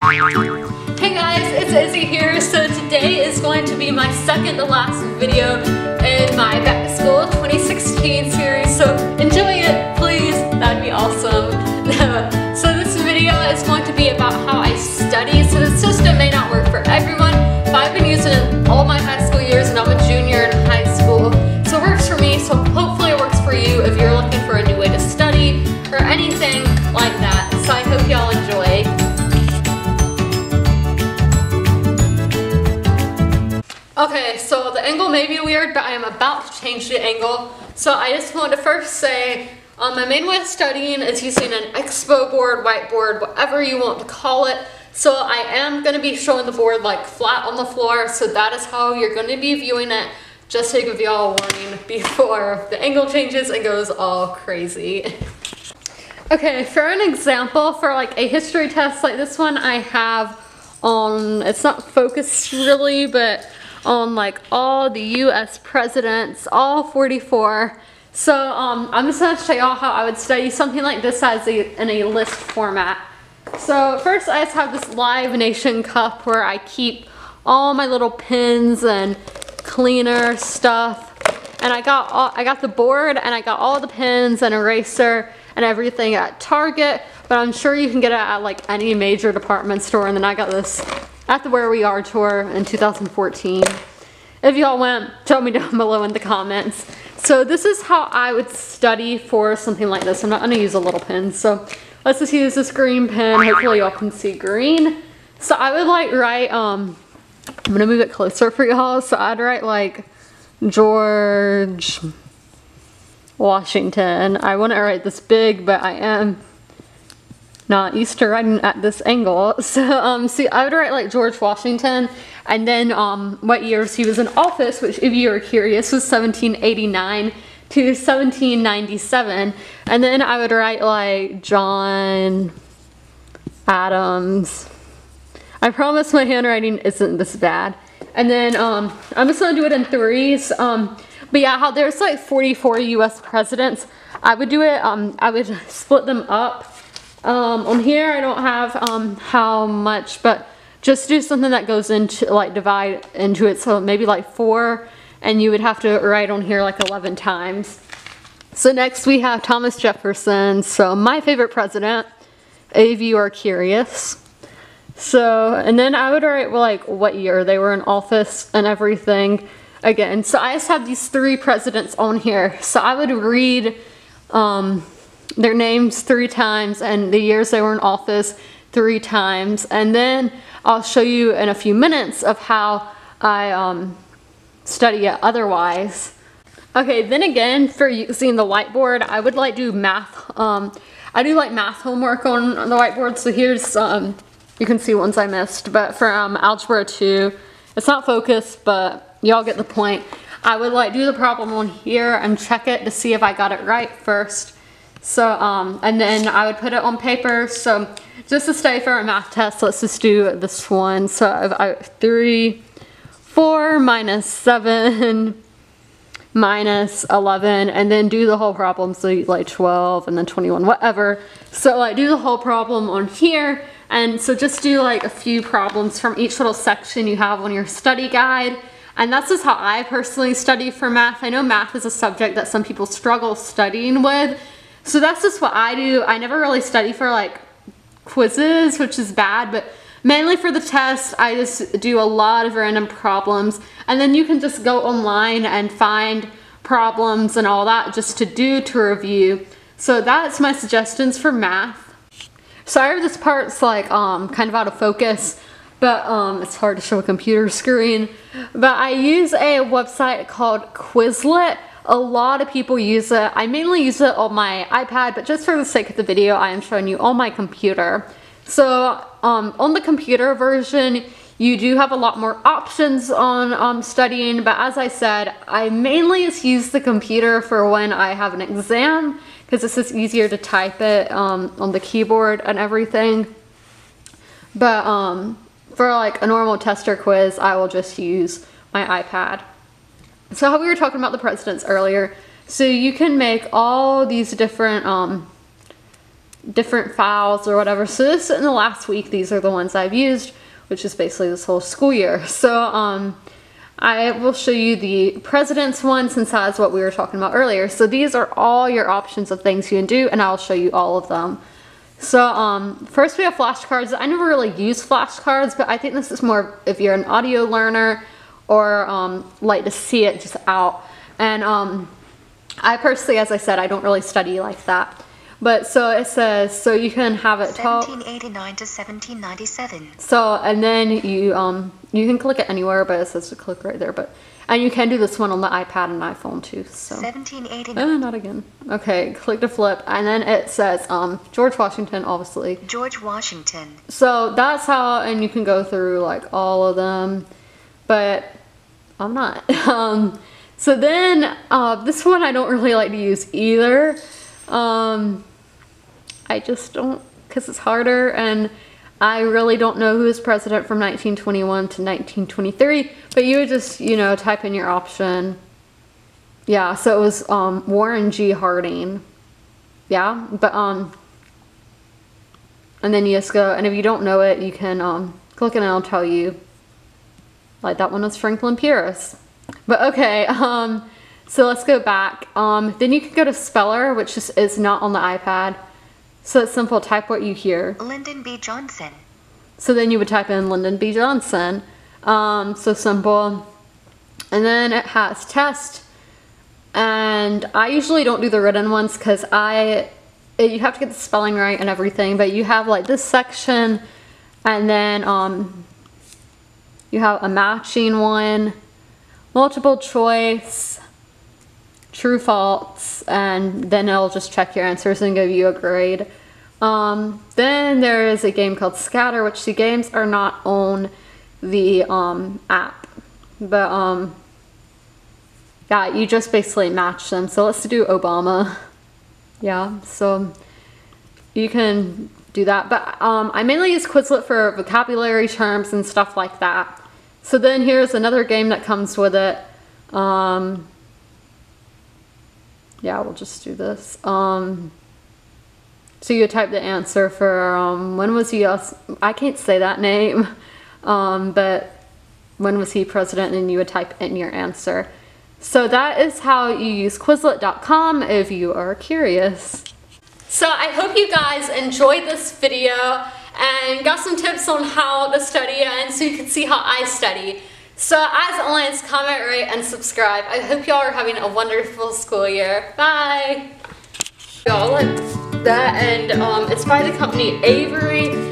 Hey guys, it's Izzy here. So today is going to be my second to last video in my Back to School 2016 series. So enjoy it, please. That'd be awesome. So this video is going to be about how I study. So the system may not work for everyone, but I've been using it all my high school years and I'm a junior in high school. So it works for me, so hopefully it works for you if you're looking for a new way to study or anything like that. So I hope y'all enjoy. Okay, so the angle may be weird, but I am about to change the angle. So I just want to first say, my main way of studying is using an expo board, whiteboard, whatever you want to call it. So I am going to be showing the board like flat on the floor, so that is how you're going to be viewing it, just to give y'all a warning before the angle changes and goes all crazy. Okay, for an example, for like a history test like this one, I have on, it's not focused really, but on like all the US presidents, all 44. So I'm just going to show y'all how I would study something like this in a list format. So first I just have this Live Nation cup where I keep all my little pins and cleaner stuff. And I got the board and I got all the pins and eraser and everything at Target, but I'm sure you can get it at like any major department store. And then I got this at the Where We Are tour in 2014. If y'all went, tell me down below in the comments. So this is how I would study for something like this. I'm not going to use a little pen, so let's just use this green pen. Hopefully y'all can see green. So I would like write, I'm going to move it closer for y'all. So I'd write like George Washington. I wouldn't write this big, but I am not used to writing at this angle. So see, I would write like George Washington and then what years he was in office, which if you are curious was 1789 to 1797. And then I would write like John Adams. I promise my handwriting isn't this bad. And then I'm just gonna do it in threes. But yeah, how there's like 44 US presidents, I would do it, I would split them up. On here I don't have how much, but just do something that goes into like divide into it, so maybe like 4, and you would have to write on here like 11 times. So next we have Thomas Jefferson, so my favorite president, if you are curious. So, and then I would write like what year they were in office and everything again. So I just have these 3 presidents on here, so I would read their names 3 times and the years they were in office 3 times, and then I'll show you in a few minutes of how I study it otherwise. Okay, then again, for using the whiteboard, I would like do math. I do like math homework on the whiteboard, so here's, you can see ones I missed, but for Algebra 2, it's not focused, but y'all get the point. I would like do the problem on here and check it to see if I got it right first. So, and then I would put it on paper. So just to stay for a math test, let's just do this one. So 3, 4 minus 7 minus 11, and then do the whole problem. So like 12 and then 21, whatever. So like do the whole problem on here. And so just do like a few problems from each little section you have on your study guide. And that's just how I personally study for math. I know math is a subject that some people struggle studying with. So that's just what I do. I never really study for like quizzes, which is bad, but mainly for the test, I just do a lot of random problems. And then you can just go online and find problems and all that just to do to review. So that's my suggestions for math. Sorry if this part's like kind of out of focus, but it's hard to show a computer screen. But I use a website called Quizlet. A lot of people use it. I mainly use it on my iPad, but just for the sake of the video, I am showing you on my computer. So on the computer version, you do have a lot more options on studying, but as I said, I mainly just use the computer for when I have an exam, because it's just easier to type it on the keyboard and everything. But for like a normal test or quiz, I will just use my iPad. So how we were talking about the presidents earlier, so you can make all these different different files or whatever. So this in the last week, these are the ones I've used, which is basically this whole school year. So I will show you the president's one since that's what we were talking about earlier. So these are all your options of things you can do, and I'll show you all of them. So first we have flashcards. I never really use flashcards, but I think this is more if you're an audio learner or like to see it just out. And I personally, as I said, I don't really study like that. But so it says, so you can have it talk. 1789 to 1797. So, and then you can click it anywhere, but it says to click right there. And you can do this one on the iPad and iPhone too. So. 1789. Not again. Okay, click to flip, and then it says George Washington, obviously. George Washington. So that's how, and you can go through like all of them, but I'm not. So then this one I don't really like to use either. I just don't, because it's harder, and I really don't know who is president from 1921 to 1923, but you would just, you know, type in your option. Yeah, so it was Warren G. Harding. Yeah, but and then you just go, and if you don't know it, you can click it and it'll tell you. Like that one was Franklin Pierce. But okay, so let's go back. Then you can go to Speller, which is not on the iPad. So it's simple, type what you hear. Lyndon B. Johnson. So then you would type in Lyndon B. Johnson. So simple. And then it has test. And I usually don't do the written ones because you have to get the spelling right and everything. But you have like this section, and then you have a matching one, multiple choice, true, false, and then it'll just check your answers and give you a grade. Then there is a game called Scatter, which the games are not on the app, but yeah, you just basically match them. So let's do Obama. Yeah, so you can do that, but I mainly use Quizlet for vocabulary terms and stuff like that. So then here's another game that comes with it. Yeah, we'll just do this. So you type the answer for when was he, I can't say that name, but when was he president, and you would type in your answer. So that is how you use Quizlet.com if you are curious. So I hope you guys enjoyed this video and got some tips on how to study, and so you can see how I study. So as always, comment, rate, and subscribe. I hope y'all are having a wonderful school year. Bye! Y'all, like that, and it's by the company Avery.